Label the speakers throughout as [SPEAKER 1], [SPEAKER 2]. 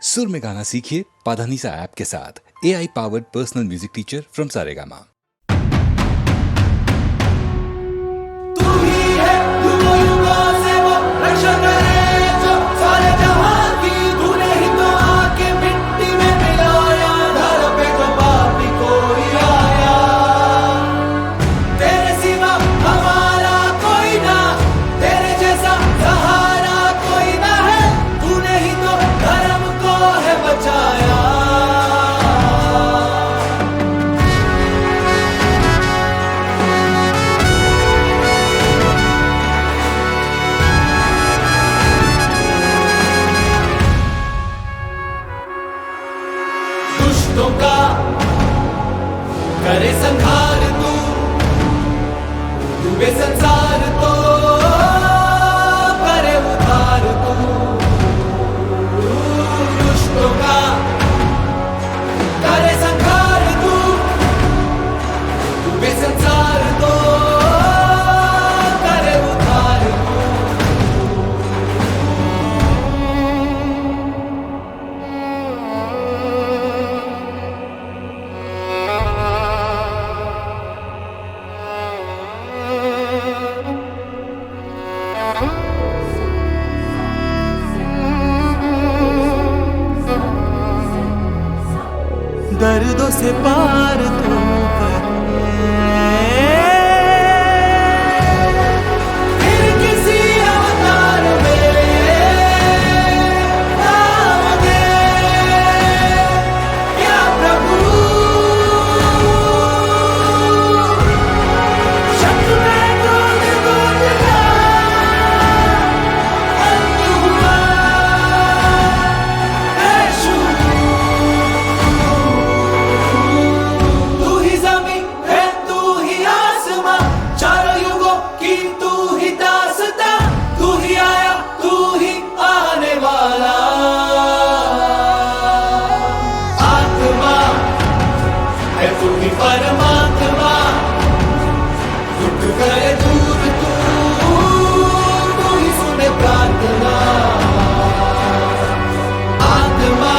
[SPEAKER 1] सुर में गाना सीखिए पाधानीसा ऐप के साथ। AI powered personal music teacher from Saregama.
[SPEAKER 2] का करे संहार तू डूबे संसार तो करे उद्धार तू दुष्टों का करे संहार तू डूबे संसार तो करे उद्धार दर्दों से पार तू फिर किसी अवतार में आओगे क्या प्रभु शक में दूध दूध का अंतुआ ऐशु परमात्मा दुख करे दूर तू ही सुने प्रार्थना आत्मा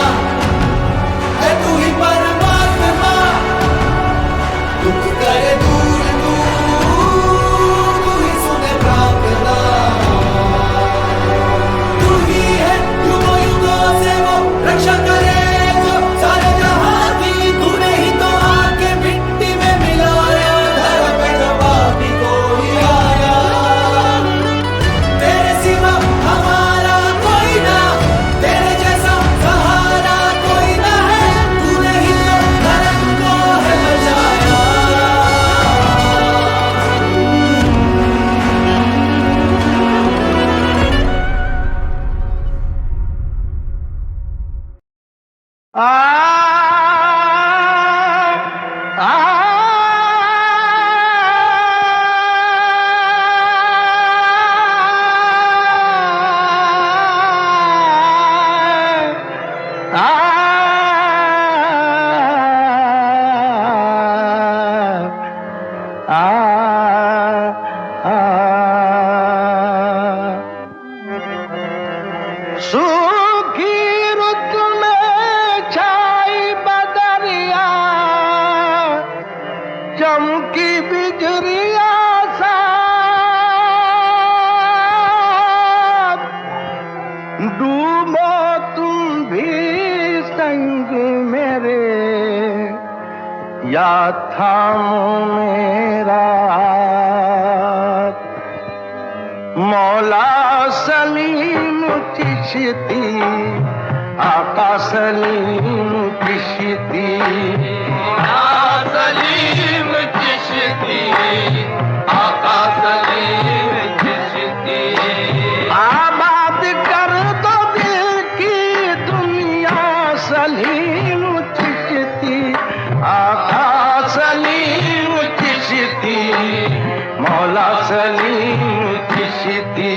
[SPEAKER 2] है तू ही परमात्मा दुख करे दूर तू ही सुने प्रार्थना तू ही है युगों युगों से वो रक्षा करे जो सारे जहां की तूने ही तो आके मिट्टी में मिलाया धर पे जो पापी कोई आया तेरे सिवा हमारा कोई ना तेरे जैसा सहारा कोई ना है तूने ही तो धर्म को है बचाया सूखी रुत में छाई बदरिया चमकी बिजरिया साथ डूबो तुम भी संग मेरे या थामो मेरा हाथ। मौला सलीम चिश्ती आका सलीम चिश्ती मौला सलीम चिश्ती आका सलीम चिश्ती आबाद कर दो दिल की दुनिया सलीम चिश्ती आका सलीम चिश्ती मौला सलीम चिश्ती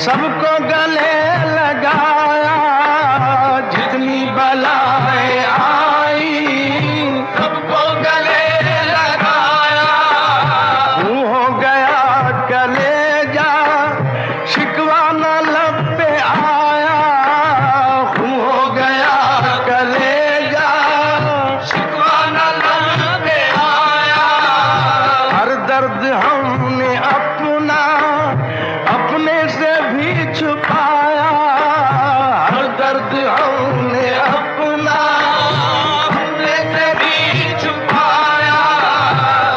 [SPEAKER 3] सबको गले लगाया, जितनी बलाएं आई सबको गले लगाया। तू हो गया कलेजा, शिकवा न लब पे आया। तू हो गया कलेजा, शिकवा न लब पे आया। हर दर्द हमने अपना अपने से भी छुपाया। हर दर्द हमने अपना अपने से भी छुपाया।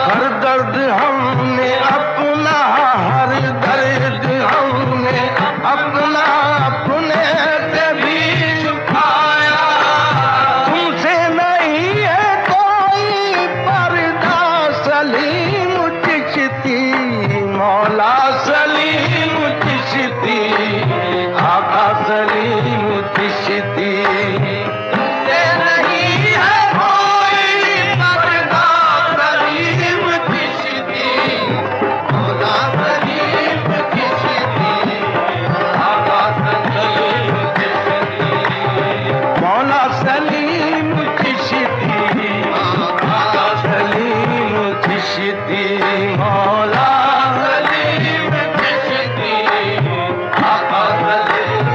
[SPEAKER 3] हर दर्द हमने अपना, हर दर्द हमने अपना अपने से भी छुपाया। तुमसे नहीं है कोई पर्दा, सलीम चिश्ती मौला सलीम चिश्ती, आका सलीम चिश्ती। तुमसे नहीं है कोई पर्दा, सलीम चिश्ती मौला सलीम चिश्ती, आका सलीम चिश्ती। मौला सलीम चिश्ती, आका सलीम चिश्ती, मौला सलीम चिश्ती, आका सलीम।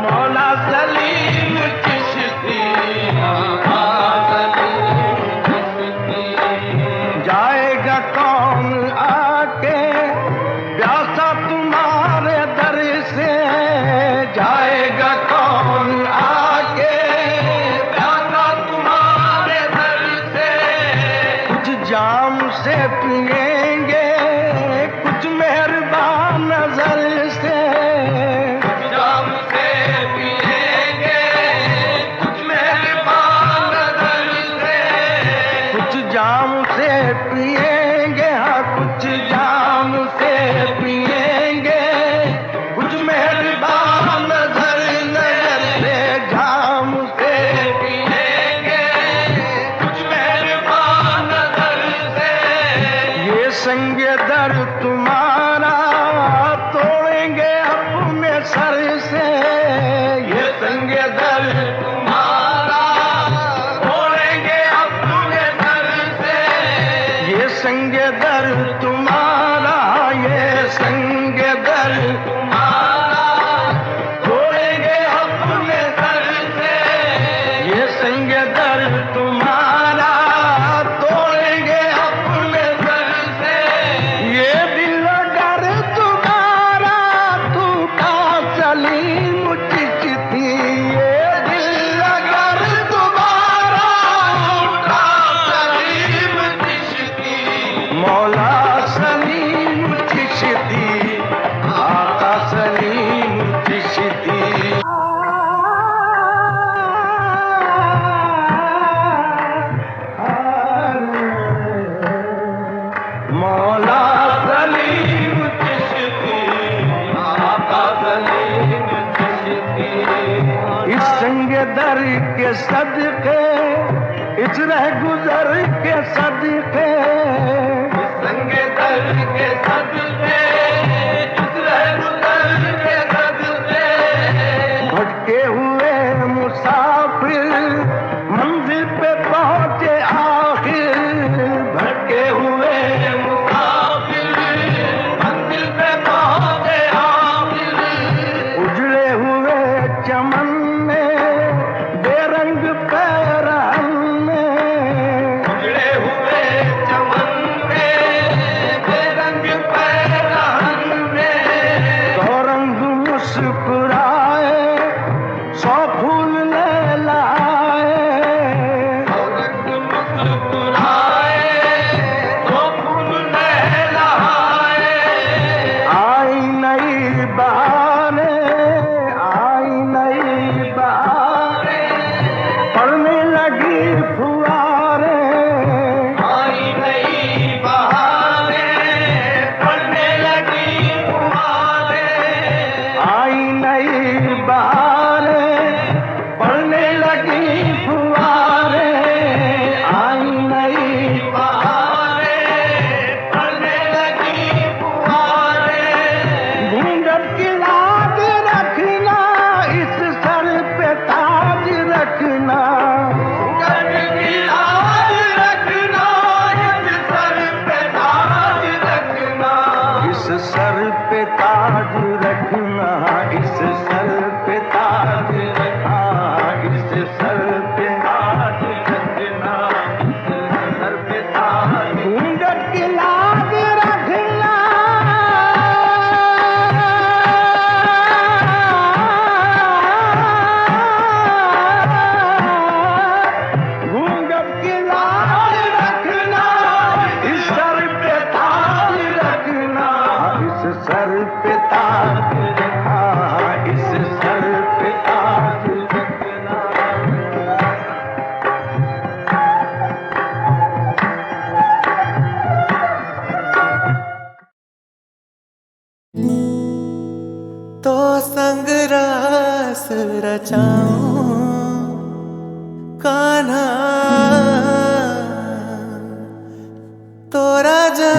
[SPEAKER 3] मौला सलीम चिश्ती, आका सलीम चिश्ती। जाएगा कौन आके प्यासा तुम्हारे दर से, जाएगा कौन आके प्यासा तुम्हारे दर से। कुछ जाम से पिएंगे, कुछ मेहरबान नजर से। कुछ जाम से पिएंगे, कुछ मेहरबान नजर से। कुछ जाम से पिएंगे, हाँ कुछ जाम से पिएंगे, कुछ मेहरबान नजर नजर से। जाम से पिएंगे, कुछ मेहरबान नजर से। ये संग दर तुम्हारा तोड़ेंगे अपने सर से। ये संग दर तुम्हारा तोड़ेंगे अपने सर से। ये संग दर तुम्हारा, ये संग दर तुम्हारा तोड़ेंगे अपने सर से। ये संग दर तुम्हारा तोड़ेंगे अपने सर से। ये दिल अगर तुम्हारा टूटा सलीम चिश्ती, ये दिल अगर तुम्हारा टूटा सलीम चिश्ती, मौला सलीम चिश्ती, आका सलीम चिश्ती। मौला सलीम चिश्ती, आका सलीम चिश्ती। इस संग दर के सदके, इस रह गुजर के सदके, इस संग दर के सदके, इस रह गुजर के सदके। भटके हुए मुसाफिर मंजिल पे पहुंचे आखिर। भटके हुए मुसाफिर मंजिल पे पहुंचे आखिर। उजड़े हुए चमन में बेरंग पैरहन में, उजड़े हुए चमन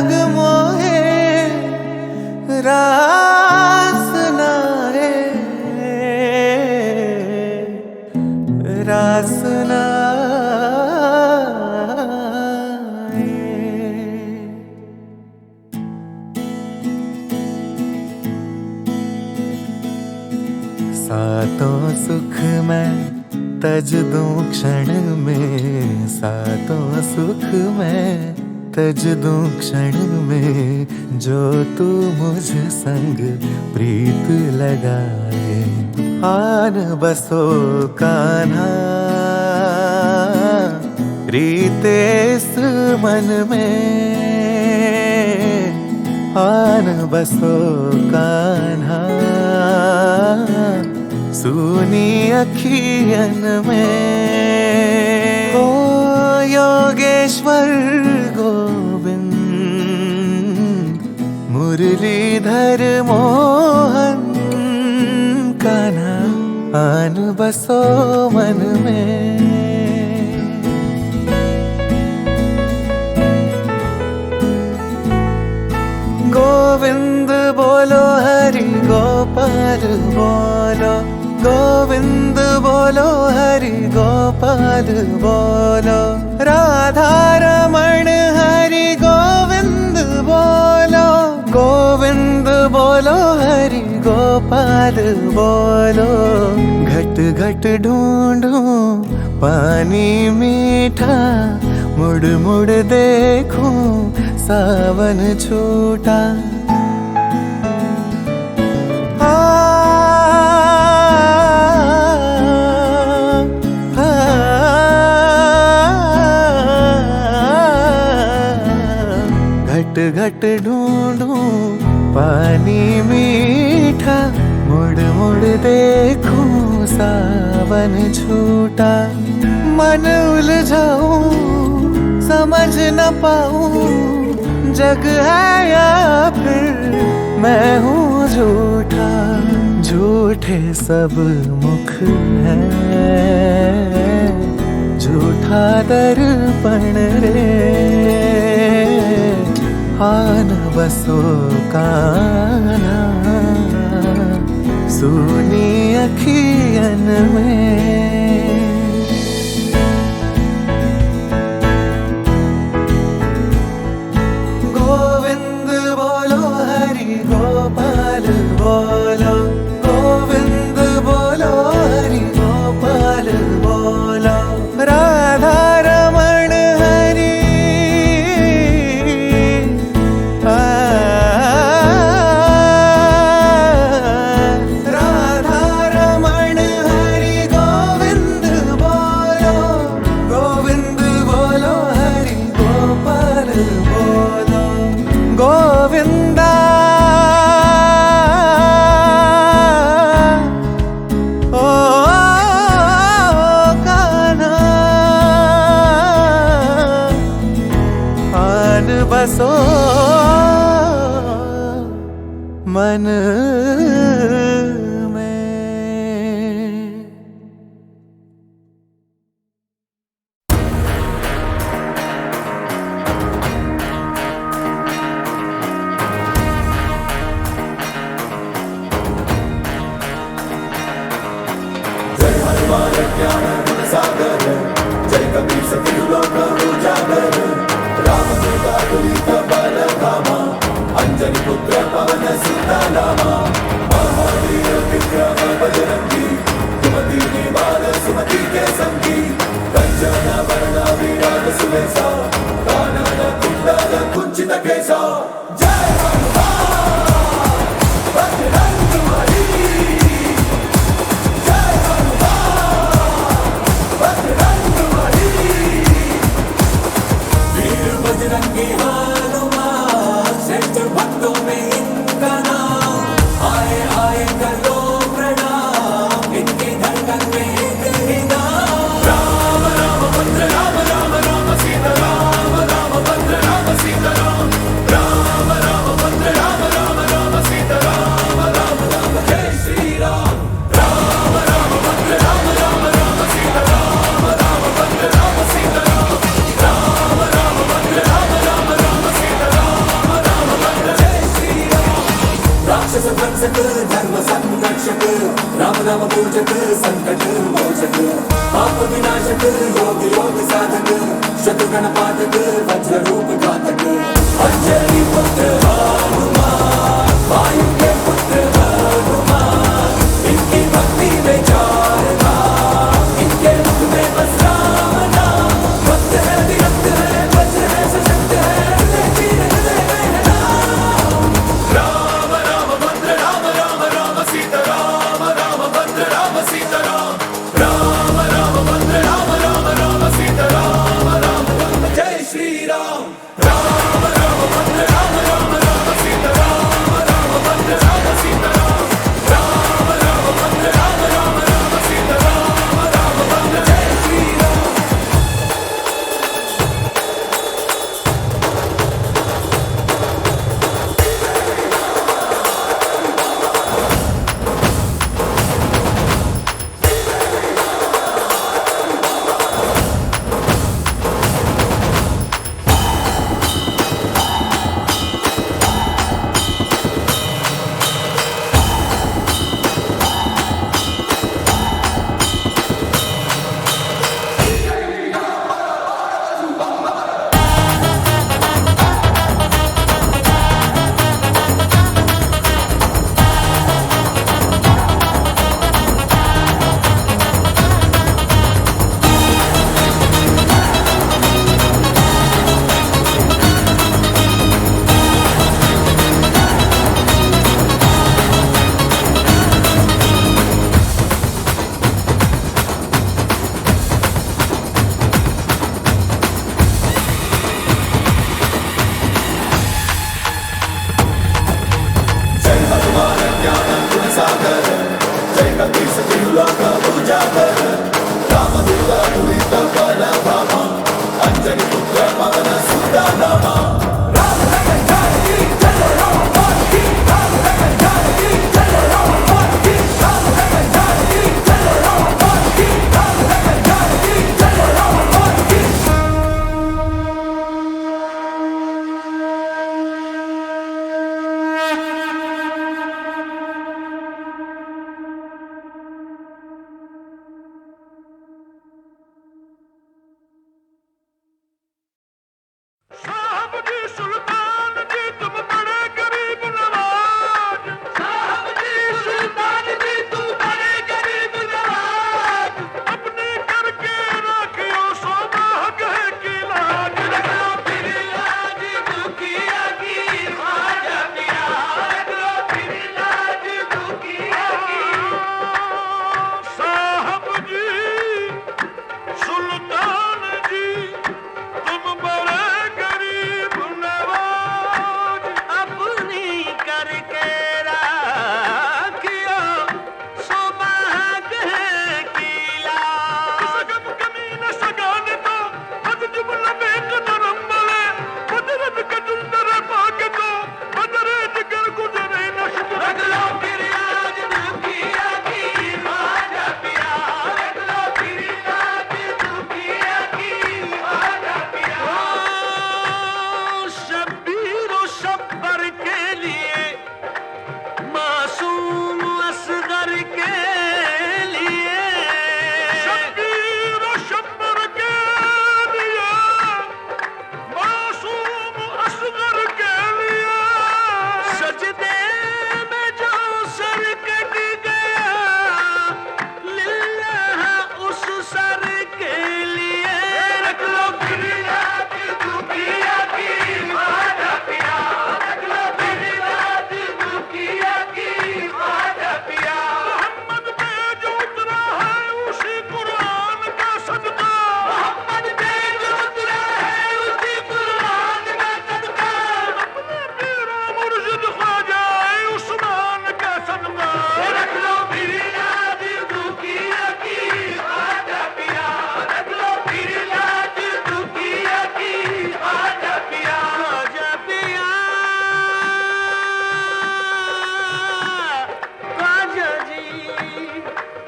[SPEAKER 4] लग मोहे रास नाए रास सातों सुख मैं तज दूं क्षण में, सातों सुख मैं तज दूं क्षण में, जो तू मुझ संग प्रीत लगाए। आन बसो कान्हा रीते इस मन में, आन बसो कान्हा सुनी अखियन में। ओ योगेश्वर गोविंद मुरलीधर मोहन कान्हा आन बसो मन में। गोविंद बोलो हरि गोपाल बोलो, गोविंद बोलो हरि गोपाल बोलो, राधा रमण हरि गोविंद बोलो, गोविंद बोलो हरि गोपाल बोलो। घट घट ढूंढूं पानी मीठा, मुड़ मुड़ देखूं सावन छूटा। घट घट ढूंढूं पानी मीठा, मुड़ मुड़ देखूं सावन छूटा। मन उलझाऊं समझ न पाऊं, जग है या फिर मैं हूँ झूठा। झूठे सब मुख हैं, झूठा दर्पण रे। आन बसो कान्हा सुनी अखियन में। गोविंद बोलो हरि गोपाल बोलो, गोविंद बोलो हरि गोपाल बोलो, राधा रमण हरि राधा रमण हरि गोविंद बोलो, गोविंद बोलो हरि गोपाल बोलो। गोविंदा ओ कान्हा आन बसो मन में।
[SPEAKER 2] वज्र रूप घातक अंजलि पुत्र हनुमान वायु के पुत्र हनुमान इनकी भक्ति में चार धाम इनके मुख में बस राम नाम भक्त है विरक्त है वज्र है सशक्त है हृदय चीर हृदय में है नाम राम राम भद्र राम राम राम सीता राम राम भद्र राम सीता राम राम राम भद्र राम राम राम सीता राम राम भद्र जय श्री राम राम राम भद्र राम राम राम सीता राम राम भद्र राम सीता राम राम राम भद्र राम राम राम सीता राम राम भद्र जय श्री राम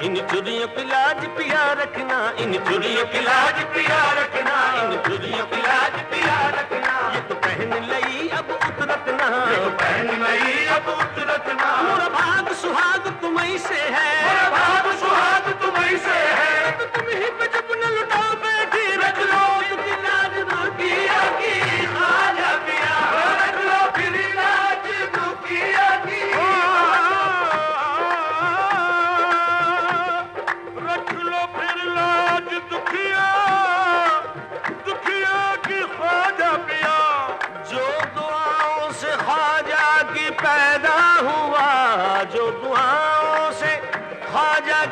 [SPEAKER 3] इन चुरियों की लाज पिया रखना, इन चुरियों की लाज पिया रखना, इन चुरियों की लाज पिया रखना। ये तो पहन लई अब उतरत ना, ये तो पहन लई अब उतरत ना। मोरा भाग सुहाग तुम्हीं से है, मोरा भाग सुहाग तुम्हीं से है। तो तुम ही पे जब न लुटाओ बैठी रख लो इनकी लाज दूर की आगे।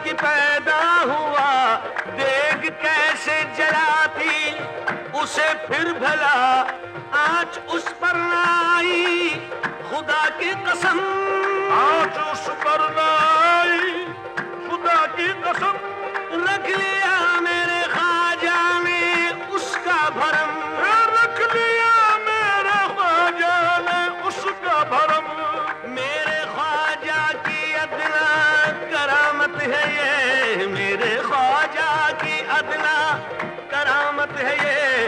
[SPEAKER 3] कि पैदा हुआ, देग कैसे जलाती उसे फिर भला आँच उस पर न आई, खुदा की कसम आँच उस पर न आई, खुदा की कसम। रख लिया मेरे ख्वाजा ने उसका भरम, रख लिया मेरे ख्वाजा ने उसका भरम। मेरे ख्वाजा की अदना करामत है ये, मेरे ख्वाजा की अदना करामत है ये,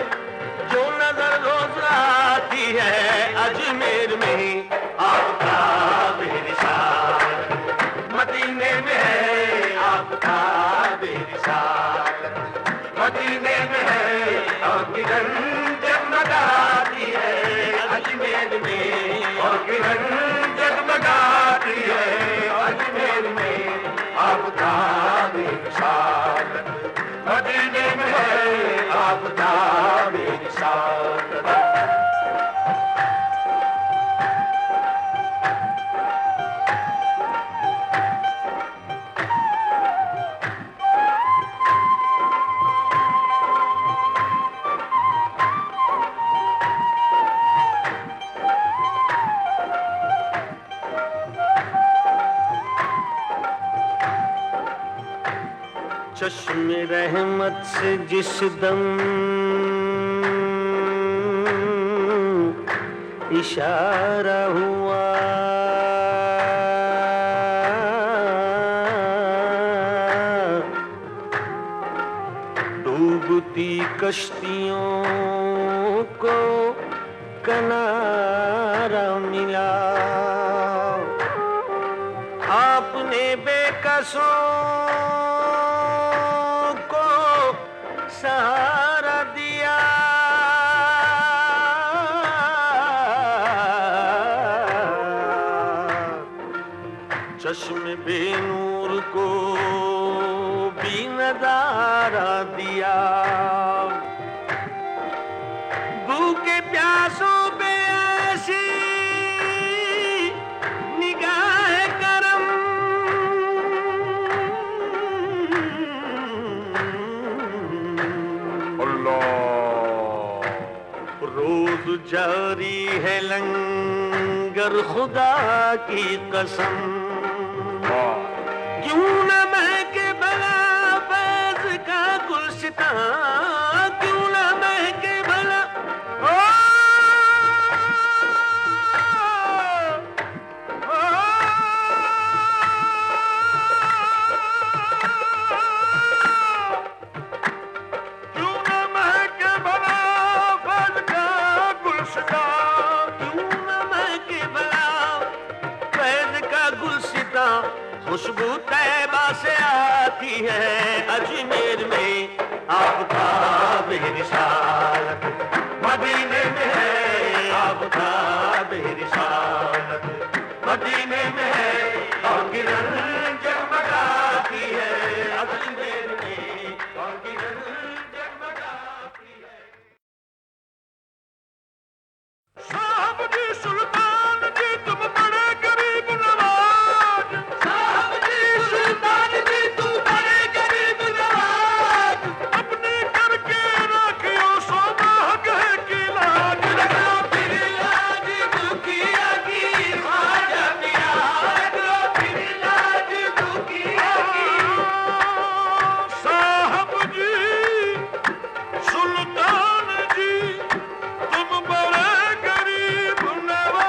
[SPEAKER 3] जो नजर रोज आती है अजमेर में आपका बेरिसालत, मदीने में है आपका बेरिसालत, मदीने में है और किरण जगमगाती है अजमेर में, और किरण जगमगाती है अजमेर में आपका बेरिसालत, मदीने में है आपका बेरिसालत। चश्मे रहमत से जिस दम इशारा हुआ, डूबती कश्तियों को किनारा मिला, आपने बेकसों सहारा दिया, चश्मे बेनूर को भी नजारा दिया, भूखे प्यासों पे ऐसी निगाह करम, रोज जारी है लंगर खुदा की कसम, क्यों न महके भला फैज़ का गुलसितां, क्यों न महके भला खुशबू तैबा से आती है अजमेर में आपका बेरिसालत, मदीने में है आपका बेरिसालत, मदीने में है और किरण जगमगाती है अजमेर में, और किरण जगमगाती है। साहब जी सुल्तान जी तुम बड़े गरीब नवाज, साहब जी सुल्तान जी तुम बड़े गरीब नवाज, अपने करके रखियो सौभाग है की लाज, रखो फिर लाज दुखिया की ख्वाजा पिया, रखो फिर लाज दुखिया की। साहब जी सुल्तान जी तुम बड़े गरीब नवाज,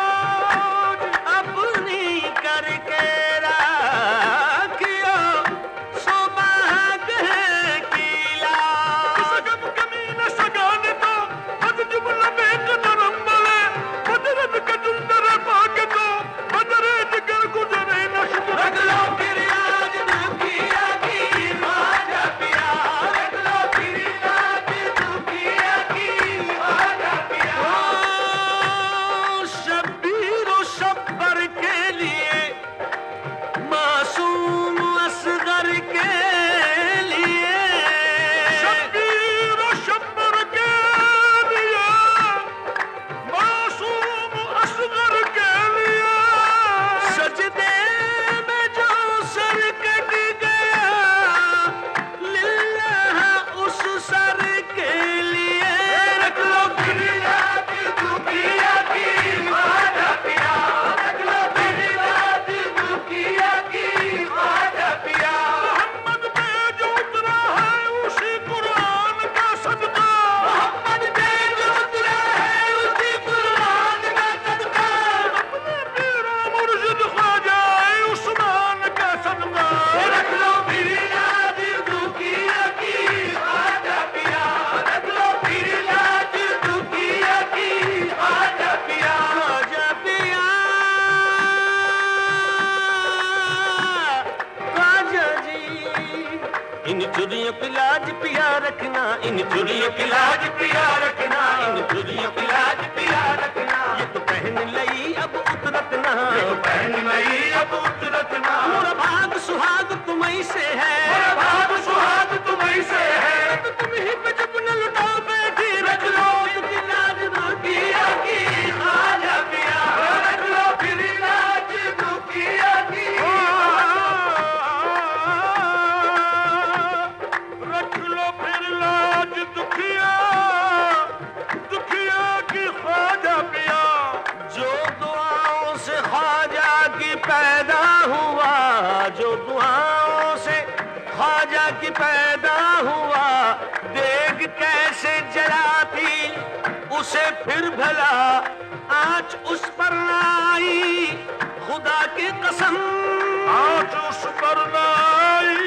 [SPEAKER 3] चुरियों की लाज पिया रखना, इन चुरियों की लाज पिया रखना, इन चुरियों की लाज पिया रखना। ये तो पहन लई अब उतरत ना, ये तो पहन लई अब उतरत ना। मोरा भाग सुहाग तुम्हीं से है, मोरा भाग सुहाग तुम्हीं से है। तो तुम ही पे जब न लुटा बैठी रख लो इनकी लाज दुखिया की, खाजा पिया रख लो फिर लाज दुखिया की। रख लो फिर लाज दुखिया, दुखिया की ख्वाजा पिया। जो दुआओं से ख्वाजा की पैदा हुआ, जो दुआओं से ख्वाजा की पैदा हुआ, देख कैसे जलाती उसे फिर भला आँच उस पर ना आई, खुदा की कसम आँच उस पर ना आई,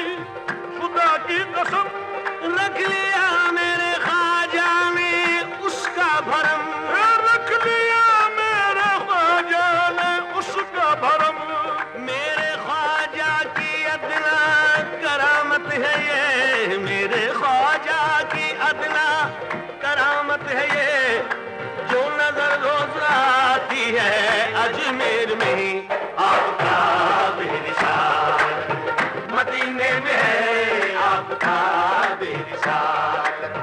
[SPEAKER 3] खुदा की कसम। रख लिया मेरे ख्वाजा ने उसका भरम, रख लिया मेरे ख्वाजा ने उसका भरम। मेरे ख्वाजा की अदना करामत है ये, मेरे ख्वाजा की अदना करामत है ये। जो नजर रोज आती है अजमेर में आपका बेरिसालत, मदीने में है आपका बेरिसालत,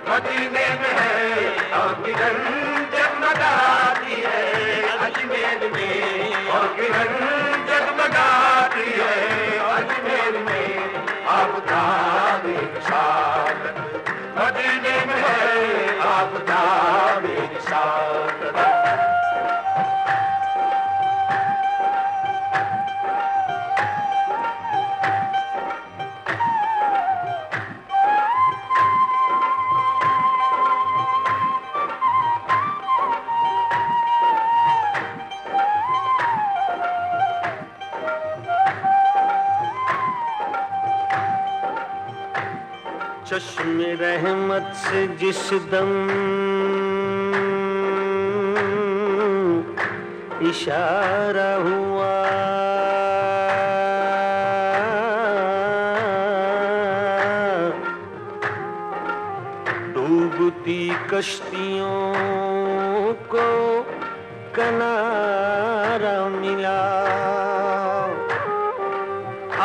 [SPEAKER 3] मदीने में है और किरण जगमगाती है अजमेर में, और किरण जगमगाती है अजमेर में आपका बेरिसालत, मदीने में है आपका बेरिसालत। चश्मे रहमत से जिस दम इशारा हुआ, डूबती कश्तियों को किनारा मिला।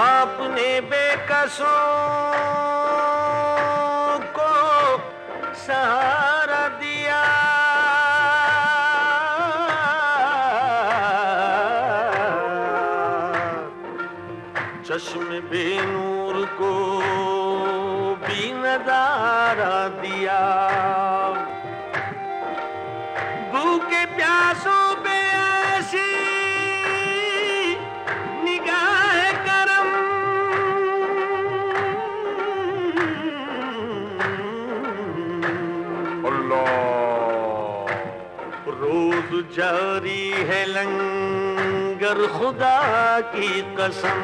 [SPEAKER 3] आपने बेकसों सहारा दिया, चश्मे बेनूर को भी नजारा दिया। भूखे प्यासों पे ऐसी निगाह करम, रोज जारी है लंगर खुदा की कसम।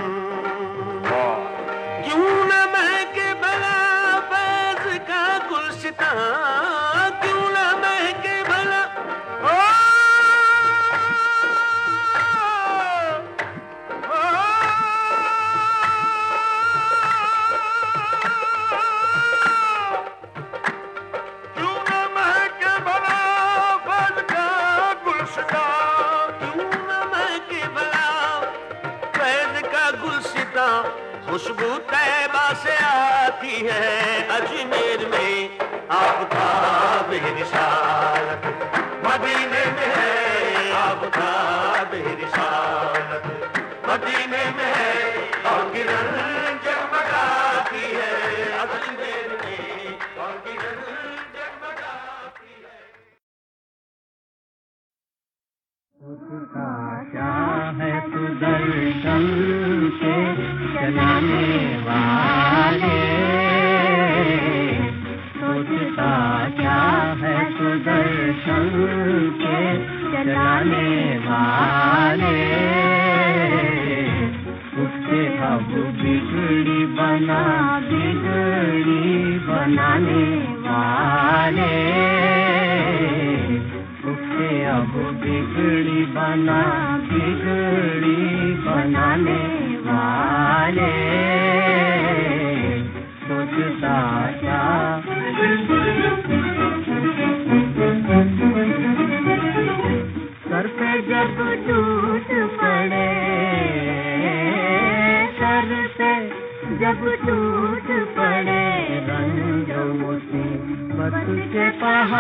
[SPEAKER 3] क्यों न महके भला फैज़ का गुलसितां, क्यों न महके भला क्यों न महके भला फैज़ का गुलसितां, क्यों न महके भला फैज़ का गुलसितां। खुशबू तैबा से आती है अजमेर में आपका बेरिसालत, मदीने में है आपका बेरिसालत, मदीने में है और किरण जगमगाती है अजमेर में, और किरण जगमगाती है।
[SPEAKER 5] उसका क्या है सुदर्शन के चलाने वाले, उसका क्या है सुदर्शन के चलाने वाले। उसके अब बिगड़ी बनाने वाले, उसके अब बिगड़ी बनाने वाले। सोच जब टूट पड़े रंजो मुसीबत के पहाड़,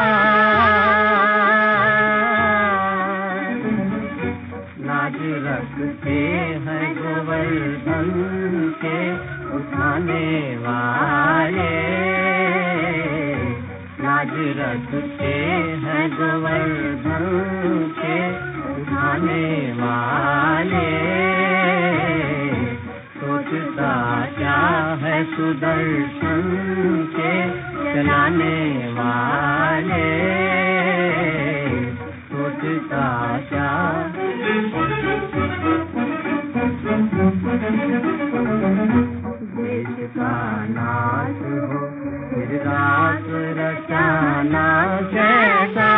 [SPEAKER 5] लाज रखते हैं गोवर्धन के उठाने वाले, लाज रखते हैं गोवर्धन के उठाने वाले। सोचता क्या है सुदर्शन के चलाने वाले, सोचता क्या। देश का नाश हो फिर रात रचाना कैसा,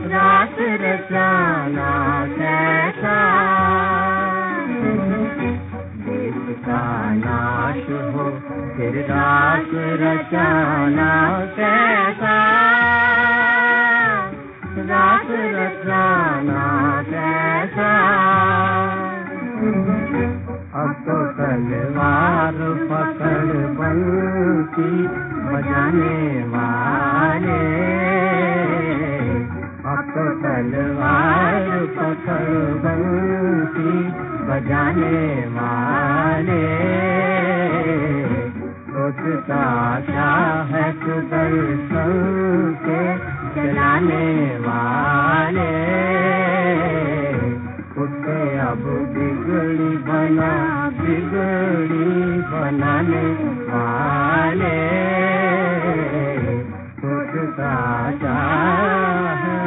[SPEAKER 5] रात रचाना कैसा। देश का नाश हो फिर रात रचाना कैसा, रात रचाना कैसा। अब तो तलवार पकड़ बंसी बजाने वाले, अब तो तलवार पकड़ बंसी बजाने वाले। सोचता क्या है सुदर्शन के चलाने वाले, उसे अब बिगड़ी बनाने वाले। सोचता क्या है।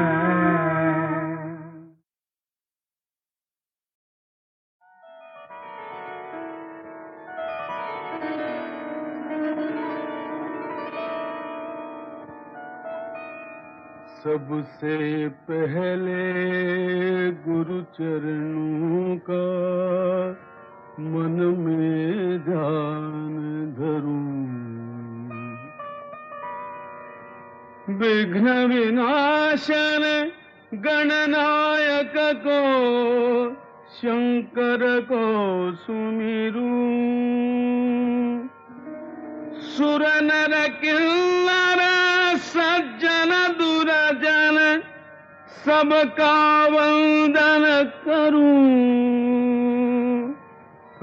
[SPEAKER 6] सबसे पहले गुरु चरणों का मन में ध्यान धरूं, विघ्न विनाशन गणनायक को शंकर को सुमिरूं। सुर नर किन्नर सज्जन दुर्जन सबका वंदन करूं।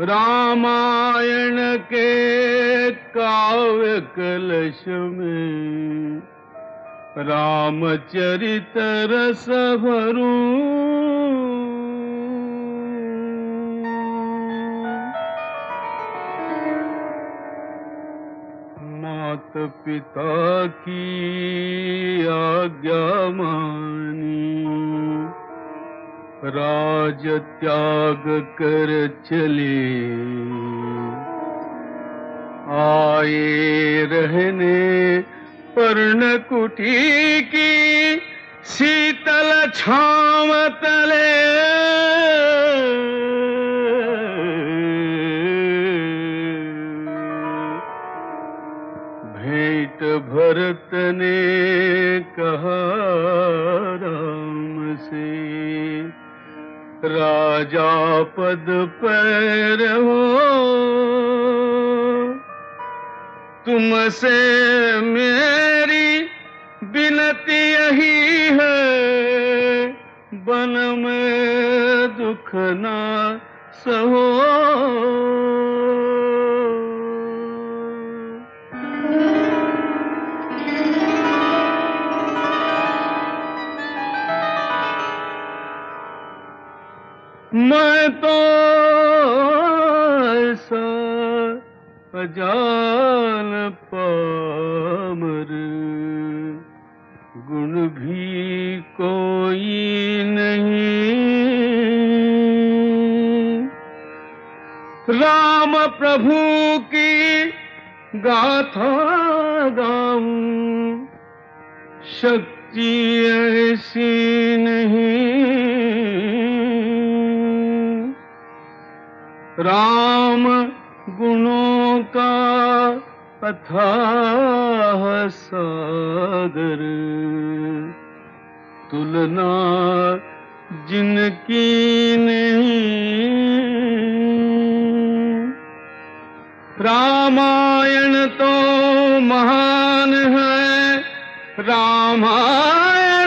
[SPEAKER 6] रामायण के काव्य कलश में रामचरित रस भरूं। मात पिता की आज्ञा मानी, राज त्याग कर चले, आए रहने पर्णकुटी की शीतल छांव तले। भेंट भरत ने कहा राम से, राजा पद पर हो, तुमसे मेरी विनती यही है, वन में दुख ना सहो। मैं तो ऐसा अजान पामर, गुण भी कोई नहीं। राम प्रभु की गाथा गाऊं, शक्ति ऐसी नहीं। राम गुणों का अथाह सागर, तुलना जिनकी नहीं। रामायण तो महान है, रामायण